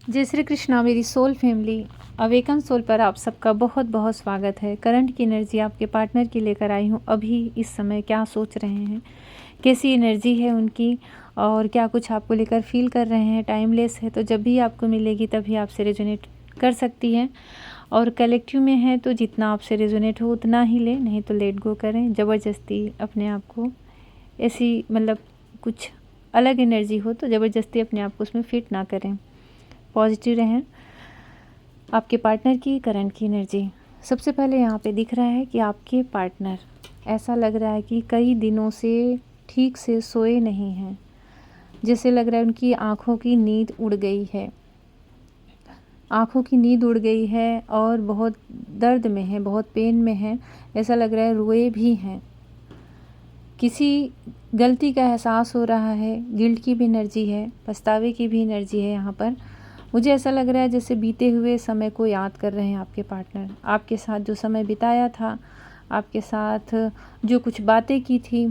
जय श्री कृष्णा मेरी soul family. Awaken soul पर आप सबका बहुत बहुत स्वागत है। करंट की एनर्जी आपके पार्टनर की लेकर आई हूँ। अभी इस समय क्या सोच रहे हैं, कैसी एनर्जी है उनकी, और क्या कुछ आपको लेकर फील कर रहे हैं। टाइमलेस है तो जब भी आपको मिलेगी तभी आपसे रेजोनेट कर सकती है, और कलेक्टिव में है तो जितना आपसे रेजोनेट हो उतना ही ले, नहीं तो लेट गो करें। ज़बरदस्ती अपने आप को ऐसी कुछ अलग एनर्जी हो तो ज़बरदस्ती अपने आप को उसमें फिट ना करें। पॉजिटिव रहें। आपके पार्टनर की करंट की एनर्जी सबसे पहले यहाँ पे दिख रहा है कि आपके पार्टनर, ऐसा लग रहा है कि कई दिनों से ठीक से सोए नहीं हैं। जैसे लग रहा है उनकी आँखों की नींद उड़ गई है, आँखों की नींद उड़ गई है और बहुत दर्द में है, बहुत पेन में है। ऐसा लग रहा है रोए भी हैं। किसी गलती का एहसास हो रहा है, गिल्ट की भी एनर्जी है, पछतावे की भी एनर्जी है। यहाँ पर मुझे ऐसा लग रहा है जैसे बीते हुए समय को याद कर रहे हैं आपके पार्टनर। आपके साथ जो समय बिताया था, आपके साथ जो कुछ बातें की थी,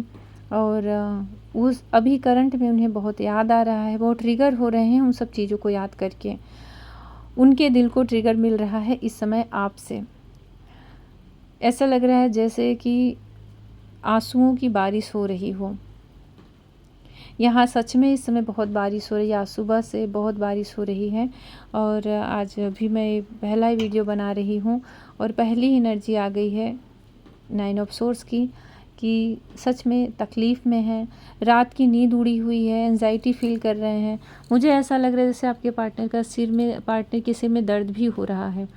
और उस अभी करंट में उन्हें बहुत याद आ रहा है, बहुत ट्रिगर हो रहे हैं उन सब चीज़ों को याद करके। उनके दिल को ट्रिगर मिल रहा है इस समय आपसे। ऐसा लग रहा है जैसे कि आंसुओं की बारिश हो रही हो। यहाँ सच में इस समय बहुत बारिश हो रही है। आज सुबह से बहुत बारिश हो रही है, और आज भी मैं पहला ही वीडियो बना रही हूँ और पहली एनर्जी आ गई है 9 ऑफ सोर्स की, कि सच में तकलीफ़ में है, रात की नींद उड़ी हुई है, एंजाइटी फील कर रहे हैं। मुझे ऐसा लग रहा है जैसे आपके पार्टनर के सिर में दर्द भी हो रहा है,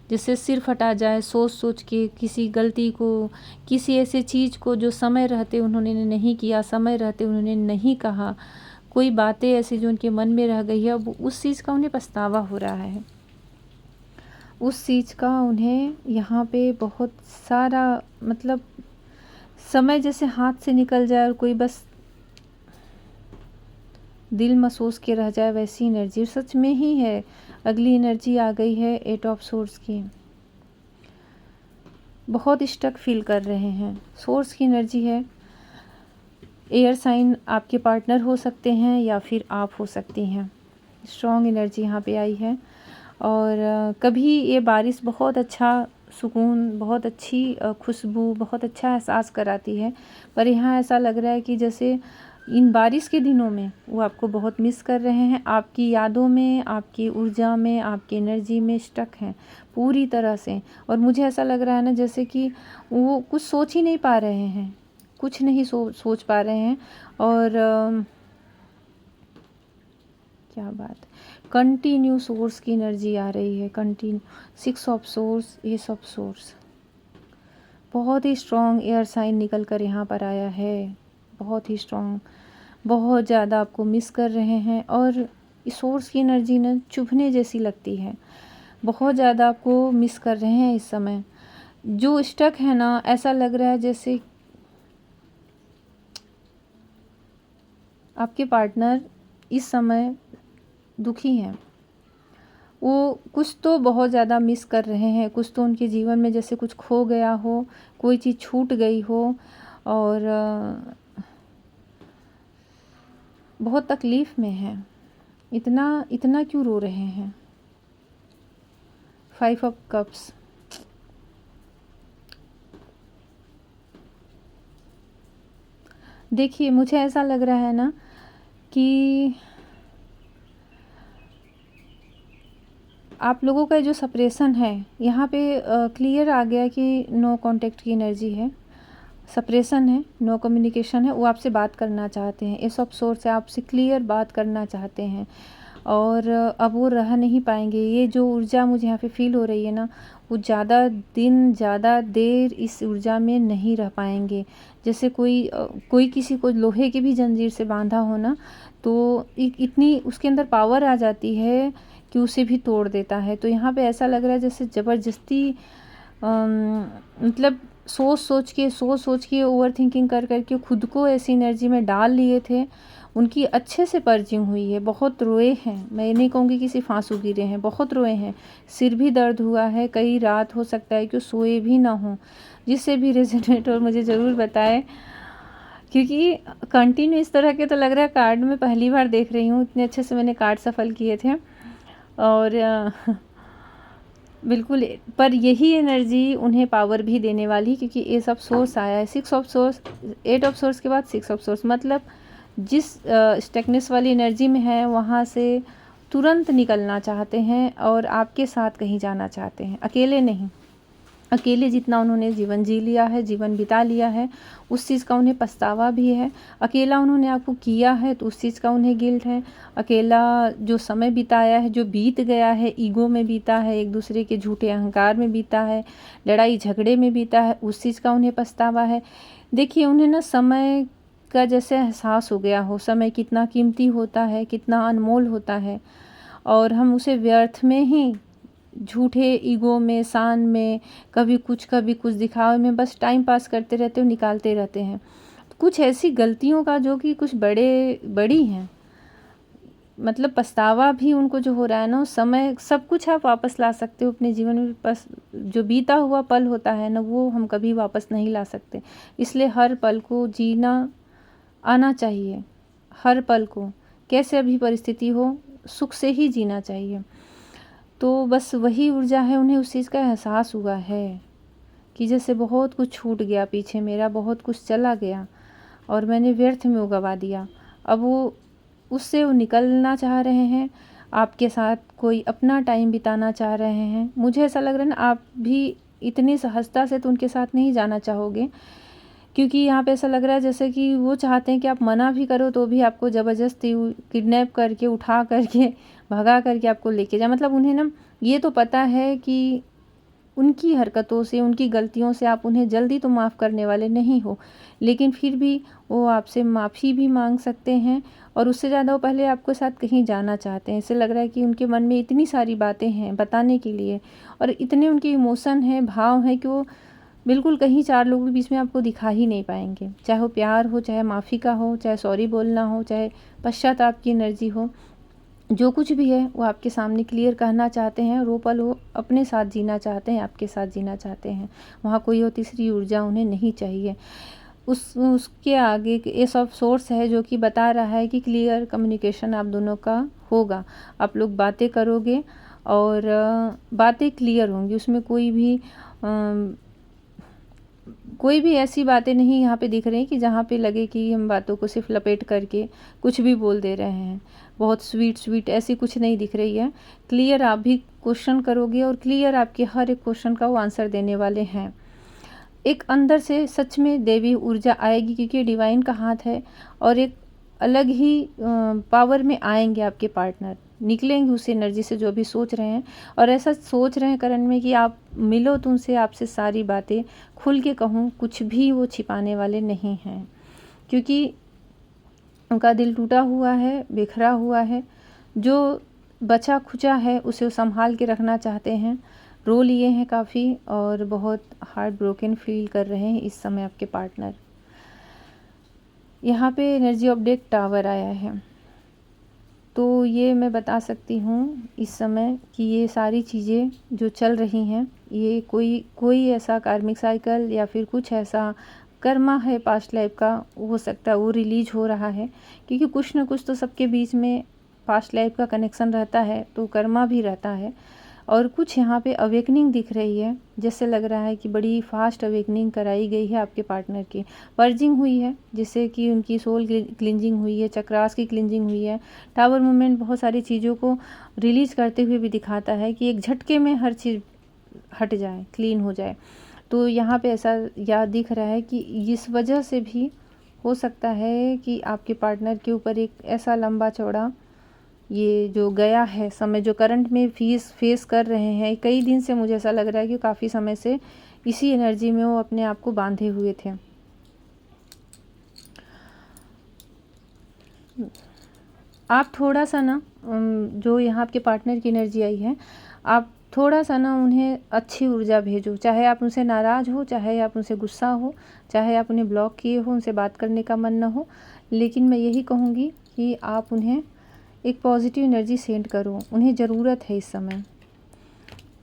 जिससे सिर फटा जाए सोच सोच के किसी गलती को, किसी ऐसे चीज़ को जो समय रहते उन्होंने नहीं किया, समय रहते उन्होंने नहीं कहा। कोई बातें ऐसी जो उनके मन में रह गई है, अब उस चीज़ का उन्हें पछतावा हो रहा है। उस चीज़ का उन्हें यहाँ पे बहुत सारा समय जैसे हाथ से निकल जाए और कोई बस दिल महसूस के रह जाए, वैसी एनर्जी सच में ही है। अगली एनर्जी आ गई है 8 ऑफ सोर्स की। बहुत स्टक फील कर रहे हैं। सोर्स की एनर्जी है। एयर साइन आपके पार्टनर हो सकते हैं या फिर आप हो सकती हैं। स्ट्रॉन्ग एनर्जी यहाँ पे आई है। और कभी ये बारिश बहुत अच्छा सुकून, बहुत अच्छी खुशबू, बहुत अच्छा एहसास कराती है, पर यहाँ ऐसा लग रहा है कि जैसे इन बारिश के दिनों में वो आपको बहुत मिस कर रहे हैं। आपकी यादों में, आपकी ऊर्जा में, आपकी एनर्जी में स्टक हैं पूरी तरह से। और मुझे ऐसा लग रहा है ना जैसे कि वो कुछ सोच ही नहीं पा रहे हैं, कुछ नहीं सोच पा रहे हैं। और क्या बात, कंटिन्यू सोर्स की एनर्जी आ रही है। Continue 6 of source, S of source, बहुत ही स्ट्रॉन्ग एयर साइन निकल कर यहाँ पर आया है। बहुत ही स्ट्रॉन्ग, बहुत ज़्यादा आपको मिस कर रहे हैं। और इस सोर्स की एनर्जी ना चुभने जैसी लगती है। बहुत ज़्यादा आपको मिस कर रहे हैं इस समय। जो स्टक है ना, ऐसा लग रहा है जैसे आपके पार्टनर इस समय दुखी हैं। वो कुछ तो बहुत ज़्यादा मिस कर रहे हैं, कुछ तो उनके जीवन में जैसे कुछ खो गया हो, कोई चीज़ छूट गई हो, और बहुत तकलीफ़ में है। इतना इतना क्यों रो रहे हैं। 5 ऑफ कप्स, देखिए मुझे ऐसा लग रहा है ना कि आप लोगों का जो सेपरेशन है यहाँ पे क्लियर आ गया कि नो कांटेक्ट की एनर्जी है, सेपरेशन है, नो कम्युनिकेशन है। वो आपसे बात करना चाहते हैं, एस ऑफ सोर्स से आपसे क्लियर बात करना चाहते हैं, और अब वो रह नहीं पाएंगे। ये जो ऊर्जा मुझे यहाँ पे फील हो रही है ना, वो ज़्यादा दिन, ज़्यादा देर इस ऊर्जा में नहीं रह पाएंगे। जैसे कोई किसी को लोहे की भी जंजीर से बांधा हो ना, तो इतनी उसके अंदर पावर आ जाती है कि उसे भी तोड़ देता है। तो यहाँ पे ऐसा लग रहा है जैसे ज़बरदस्ती सोच सोच के ओवर थिंकिंग कर करके खुद को ऐसी एनर्जी में डाल लिए थे। उनकी अच्छे से पर्जिंग हुई है, बहुत रोए हैं। मैं ये नहीं कहूँगी कि सिर्फ आंसू गिरे हैं, बहुत रोए हैं। सिर भी दर्द हुआ है, कई रात हो सकता है कि सोए भी ना हो। जिससे भी रेजोनेट और मुझे ज़रूर बताएं, क्योंकि कंटिन्यू इस तरह के तो लग रहा है कार्ड में पहली बार देख रही हूँ। इतने अच्छे से मैंने कार्ड सफल किए थे। और बिल्कुल। पर यही एनर्जी उन्हें पावर भी देने वाली, क्योंकि ये सब सोर्स आया है, 6 ऑफ सोर्स, 8 ऑफ सोर्स के बाद 6 ऑफ सोर्स, मतलब जिस स्टकनेस वाली एनर्जी में है वहाँ से तुरंत निकलना चाहते हैं और आपके साथ कहीं जाना चाहते हैं, अकेले नहीं। अकेले जितना उन्होंने जीवन जी लिया है, जीवन बिता लिया है, उस चीज़ का उन्हें पछतावा भी है। अकेला उन्होंने आपको किया है तो उस चीज़ का उन्हें गिल्ट है। अकेला जो समय बिताया है, जो बीत गया है, ईगो में बीता है, एक दूसरे के झूठे अहंकार में बीता है, लड़ाई झगड़े में बीता है, उस चीज़ का उन्हें पछतावा है। देखिए, उन्हें ना समय का जैसे एहसास हो गया हो, समय कितना कीमती होता है, कितना अनमोल होता है, और हम उसे व्यर्थ में ही झूठे ईगो में, शान में, कभी कुछ दिखावे में बस टाइम पास करते रहते हो, निकालते रहते हैं। कुछ ऐसी गलतियों का जो कि कुछ बड़ी हैं, मतलब पछतावा भी उनको जो हो रहा है ना, समय सब कुछ आप वापस ला सकते हो अपने जीवन में, बस जो बीता हुआ पल होता है ना, वो हम कभी वापस नहीं ला सकते। इसलिए हर पल को जीना आना चाहिए, हर पल को, कैसे भी परिस्थिति हो, सुख से ही जीना चाहिए। तो बस वही ऊर्जा है, उन्हें उस चीज़ का एहसास हुआ है कि जैसे बहुत कुछ छूट गया पीछे, मेरा बहुत कुछ चला गया और मैंने व्यर्थ में वो गवा दिया। अब वो निकलना चाह रहे हैं, आपके साथ कोई अपना टाइम बिताना चाह रहे हैं। मुझे ऐसा लग रहा है ना, आप भी इतनी सहजता से तो उनके साथ नहीं जाना चाहोगे, क्योंकि यहाँ पे ऐसा लग रहा है जैसे कि वो चाहते हैं कि आप मना भी करो तो भी आपको ज़बरदस्ती किडनैप करके, उठा करके, भगा करके आपको लेके जाए। मतलब उन्हें ना ये तो पता है कि उनकी हरकतों से, उनकी गलतियों से आप उन्हें जल्दी तो माफ़ करने वाले नहीं हो, लेकिन फिर भी वो आपसे माफ़ी भी मांग सकते हैं, और उससे ज़्यादा वो पहले आपके साथ कहीं जाना चाहते हैं। ऐसे लग रहा है कि उनके मन में इतनी सारी बातें हैं बताने के लिए, और इतने उनके इमोशन हैं, भाव हैं, कि वो बिल्कुल कहीं 4 लोगों के बीच में आपको दिखा ही नहीं पाएंगे। चाहे वो प्यार हो, चाहे माफ़ी का हो, चाहे सॉरी बोलना हो, चाहे पश्चाताप की एनर्जी हो, जो कुछ भी है वो आपके सामने क्लियर कहना चाहते हैं, और वो पल वो अपने साथ जीना चाहते हैं, आपके साथ जीना चाहते हैं। वहाँ कोई और तीसरी ऊर्जा उन्हें नहीं चाहिए। उसके आगे ये सब सोर्स है जो कि बता रहा है कि क्लियर कम्युनिकेशन आप दोनों का होगा। आप लोग बातें करोगे और बातें क्लियर होंगी, उसमें कोई भी ऐसी बातें नहीं यहाँ पे दिख रही कि जहाँ पे लगे कि हम बातों को सिर्फ लपेट करके कुछ भी बोल दे रहे हैं। बहुत स्वीट ऐसी कुछ नहीं दिख रही है। क्लियर आप भी क्वेश्चन करोगे और क्लियर आपके हर एक क्वेश्चन का वो आंसर देने वाले हैं। एक अंदर से सच में देवी ऊर्जा आएगी, क्योंकि डिवाइन का हाथ है, और एक अलग ही पावर में आएंगे आपके पार्टनर, निकलेंगे उस एनर्जी से जो भी सोच रहे हैं, और ऐसा सोच रहे हैं करण में कि आप मिलो तो उनसे आपसे सारी बातें खुल के कहूँ, कुछ भी वो छिपाने वाले नहीं हैं, क्योंकि उनका दिल टूटा हुआ है, बिखरा हुआ है, जो बचा खुचा है उसे वो संभाल के रखना चाहते हैं। रो लिए हैं काफ़ी और बहुत हार्ट ब्रोकन फील कर रहे हैं इस समय आपके पार्टनर। यहाँ पे एनर्जी अपडेट टावर आया है, तो ये मैं बता सकती हूँ इस समय कि ये सारी चीज़ें जो चल रही हैं, ये कोई ऐसा कार्मिक साइकिल या फिर कुछ ऐसा कर्मा है पास्ट लाइफ का, हो सकता है वो रिलीज हो रहा है, क्योंकि कुछ ना कुछ तो सबके बीच में पास्ट लाइफ का कनेक्शन रहता है, तो कर्मा भी रहता है। और कुछ यहाँ पे अवेकनिंग दिख रही है, जैसे लग रहा है कि बड़ी फास्ट अवेकनिंग कराई गई है आपके पार्टनर की, पर्जिंग हुई है, जिससे कि उनकी सोल क्लिंजिंग हुई है, चक्रास की क्लिंजिंग हुई है। टावर मूवमेंट बहुत सारी चीज़ों को रिलीज करते हुए भी दिखाता है कि एक झटके में हर चीज़ हट जाए, क्लीन हो जाए। तो यहाँ पे ऐसा याद दिख रहा है कि इस वजह से भी हो सकता है कि आपके पार्टनर के ऊपर एक ऐसा लंबा चौड़ा ये जो गया है समय, जो करंट में फेस कर रहे हैं कई दिन से, मुझे ऐसा लग रहा है कि काफ़ी समय से इसी एनर्जी में वो अपने आप को बांधे हुए थे। आप थोड़ा सा ना जो यहाँ आपके पार्टनर की एनर्जी आई है, आप थोड़ा सा ना उन्हें अच्छी ऊर्जा भेजो, चाहे आप उनसे नाराज़ हो, चाहे आप उनसे गुस्सा हो, चाहे आप उन्हें ब्लॉक किए हो, उनसे बात करने का मन ना हो, लेकिन मैं यही कहूँगी कि आप उन्हें एक पॉजिटिव एनर्जी सेंड करो। उन्हें ज़रूरत है इस समय।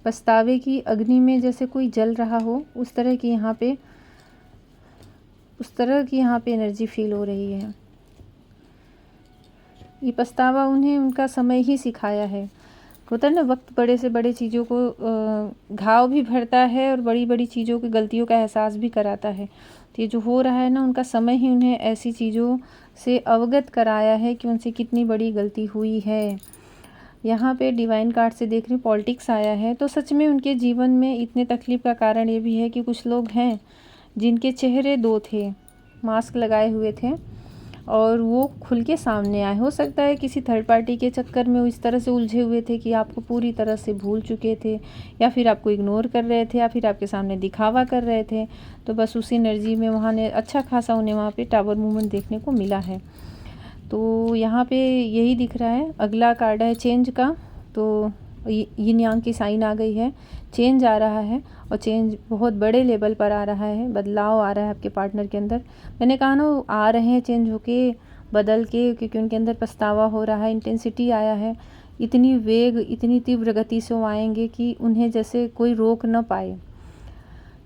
पछतावे की अग्नि में जैसे कोई जल रहा हो, उस तरह की यहाँ पे एनर्जी फील हो रही है। ये पछतावा उन्हें उनका समय ही सिखाया है। होता है ना, वक्त बड़े से बड़े चीज़ों को घाव भी भरता है और बड़ी बड़ी चीज़ों की गलतियों का एहसास भी कराता है। तो ये जो हो रहा है ना, उनका समय ही उन्हें ऐसी चीज़ों से अवगत कराया है कि उनसे कितनी बड़ी गलती हुई है। यहाँ पे डिवाइन कार्ड से देख रही हूँ पॉलिटिक्स आया है, तो सच में उनके जीवन में इतने तकलीफ़ का कारण ये भी है कि कुछ लोग हैं जिनके चेहरे दो थे, मास्क लगाए हुए थे और वो खुल के सामने आए। हो सकता है किसी थर्ड पार्टी के चक्कर में वो इस तरह से उलझे हुए थे कि आपको पूरी तरह से भूल चुके थे, या फिर आपको इग्नोर कर रहे थे, या फिर आपके सामने दिखावा कर रहे थे। तो बस उसी एनर्जी में वहाँ ने अच्छा खासा उन्हें वहाँ पे टावर मूवमेंट देखने को मिला है। तो यहाँ पे यही दिख रहा है। अगला कार्ड है चेंज का, तो यिन यांग की साइन आ गई है, चेंज आ रहा है और चेंज बहुत बड़े लेवल पर आ रहा है, बदलाव आ रहा है आपके पार्टनर के अंदर। मैंने कहा ना, वो आ रहे हैं चेंज होके, बदल के, क्योंकि उनके अंदर पछतावा हो रहा है, इंटेंसिटी आया है, इतनी वेग, इतनी तीव्र गति से वो आएंगे कि उन्हें जैसे कोई रोक न पाए।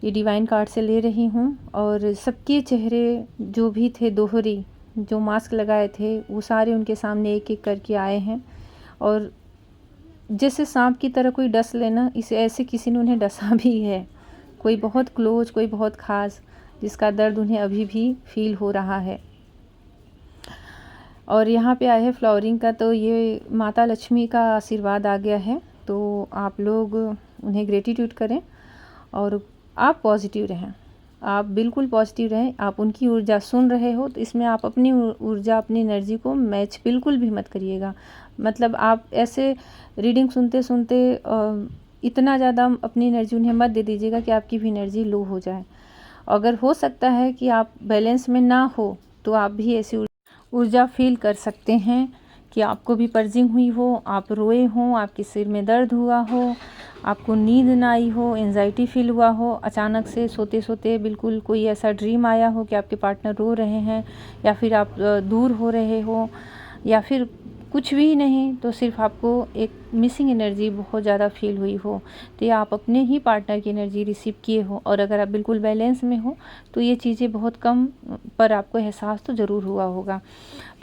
ये डिवाइन कार्ड से ले रही हूँ। और सबके चेहरे जो भी थे दोहरी, जो मास्क लगाए थे, वो सारे उनके सामने एक एक करके आए हैं। और जैसे सांप की तरह कोई डस लेना, इसे ऐसे किसी ने उन्हें डसा भी है, कोई बहुत क्लोज, कोई बहुत ख़ास, जिसका दर्द उन्हें अभी भी फील हो रहा है। और यहाँ पे आए हैं फ्लावरिंग का, तो ये माता लक्ष्मी का आशीर्वाद आ गया है। तो आप लोग उन्हें ग्रेटिट्यूड करें और आप पॉजिटिव रहें, आप बिल्कुल पॉजिटिव रहें। आप उनकी ऊर्जा सुन रहे हो तो इसमें आप अपनी ऊर्जा, अपनी एनर्जी को मैच बिल्कुल भी मत करिएगा। मतलब आप ऐसे रीडिंग सुनते सुनते इतना ज़्यादा अपनी एनर्जी उन्हें मत दे दीजिएगा कि आपकी भी एनर्जी लो हो जाए। अगर हो सकता है कि आप बैलेंस में ना हो, तो आप भी ऐसी ऊर्जा फील कर सकते हैं कि आपको भी पर्जिंग हुई हो, आप रोए हों, आपके सिर में दर्द हुआ हो, आपको नींद ना आई हो, एंजाइटी फील हुआ हो, अचानक से सोते सोते बिल्कुल कोई ऐसा ड्रीम आया हो कि आपके पार्टनर रो रहे हैं, या फिर आप दूर हो रहे हो, या फिर कुछ भी नहीं, तो सिर्फ आपको एक मिसिंग एनर्जी बहुत ज़्यादा फील हुई हो, तो ये आप अपने ही पार्टनर की एनर्जी रिसीव किए हो। और अगर आप बिल्कुल बैलेंस में हो तो ये चीज़ें बहुत कम, पर आपको एहसास तो ज़रूर हुआ होगा।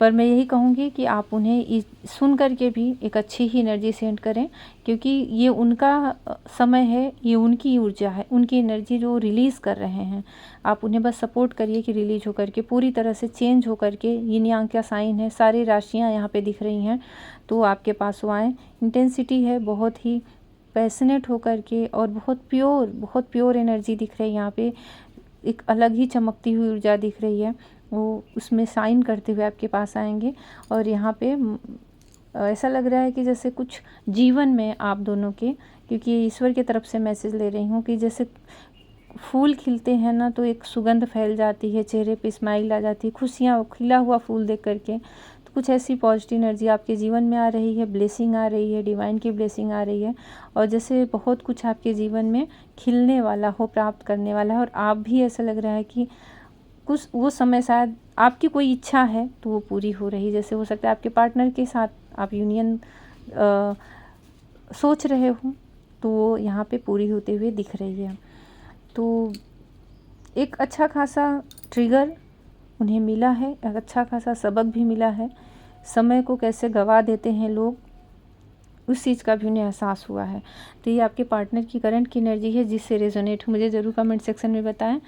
पर मैं यही कहूँगी कि आप उन्हें सुन कर के भी एक अच्छी ही एनर्जी सेंड करें, क्योंकि ये उनका समय है, ये उनकी ऊर्जा है, उनकी एनर्जी जो रिलीज़ कर रहे हैं। आप उन्हें बस सपोर्ट करिए कि रिलीज होकर के पूरी तरह से चेंज होकर के, यिन यांग का साइन है, सारी राशियाँ यहाँ पे दिख रही हैं, तो आपके पास वो आएँ। इंटेंसिटी है बहुत ही पैशनेट होकर के, और बहुत प्योर एनर्जी दिख रही है यहाँ पे, एक अलग ही चमकती हुई ऊर्जा दिख रही है। वो उसमें साइन करते हुए आपके पास आएंगे। और यहाँ पे ऐसा लग रहा है कि जैसे कुछ जीवन में आप दोनों के, क्योंकि ईश्वर की तरफ से मैसेज ले रही हूँ कि जैसे फूल खिलते हैं ना, तो एक सुगंध फैल जाती है, चेहरे पे स्माइल आ जाती है, खुशियाँ, खिला हुआ फूल देख करके। तो कुछ ऐसी पॉजिटिव एनर्जी आपके जीवन में आ रही है, ब्लेसिंग आ रही है, डिवाइन की ब्लेसिंग आ रही है, और जैसे बहुत कुछ आपके जीवन में खिलने वाला हो, प्राप्त करने वाला है। और आप भी ऐसा लग रहा है कि कुछ वो समय शायद आपकी कोई इच्छा है तो वो पूरी हो रही, जैसे हो सकता है आपके पार्टनर के साथ आप यूनियन सोच रहे हो, तो वो यहाँ पे पूरी होते हुए दिख रही है। तो एक अच्छा खासा ट्रिगर उन्हें मिला है, एक अच्छा खासा सबक भी मिला है। समय को कैसे गवा देते हैं लोग, उस चीज़ का भी उन्हें एहसास हुआ है। तो ये आपके पार्टनर की करंट की एनर्जी है, जिससे रेजोनेट हो मुझे ज़रूर कमेंट सेक्शन में बताएं।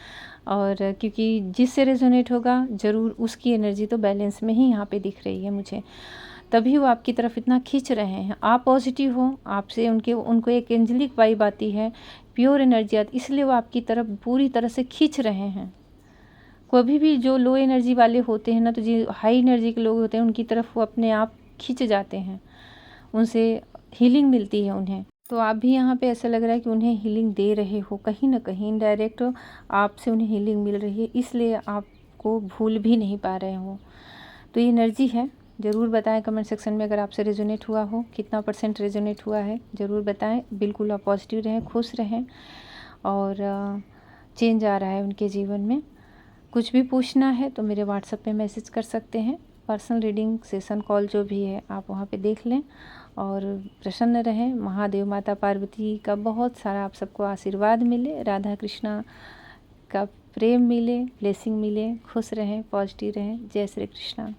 और क्योंकि जिससे रेजोनेट होगा ज़रूर उसकी एनर्जी तो बैलेंस में ही यहाँ पे दिख रही है मुझे, तभी वो आपकी तरफ इतना खींच रहे हैं। आप पॉजिटिव हो, आपसे उनको एक एंजेलिक वाइब आती है, प्योर एनर्जी आती, इसलिए वो आपकी तरफ पूरी तरह से खींच रहे हैं। कभी भी जो लो एनर्जी वाले होते हैं ना, तो जो हाई एनर्जी के लोग होते हैं, उनकी तरफ वो अपने आप खींच जाते हैं, उनसे हीलिंग मिलती है उन्हें। तो आप भी यहाँ पे ऐसा लग रहा है कि उन्हें हीलिंग दे रहे हो, कहीं ना कहीं इनडायरेक्ट आपसे उन्हें हीलिंग मिल रही है, इसलिए आपको भूल भी नहीं पा रहे हो। तो ये एनर्जी है। ज़रूर बताएं कमेंट सेक्शन में अगर आपसे रेजोनेट हुआ हो, कितना % रेजोनेट हुआ है ज़रूर बताएं। बिल्कुल आप पॉजिटिव रहें, खुश रहें, और चेंज आ रहा है उनके जीवन में। कुछ भी पूछना है तो मेरे व्हाट्सएप पे मैसेज कर सकते हैं। पर्सनल रीडिंग, सेशन कॉल जो भी है आप वहाँ पे देख लें, और प्रसन्न रहें। महादेव, माता पार्वती का बहुत सारा आप सबको आशीर्वाद मिले, राधा कृष्णा का प्रेम मिले, ब्लेसिंग मिले, खुश रहें, पॉजिटिव रहें। जय श्री कृष्णा।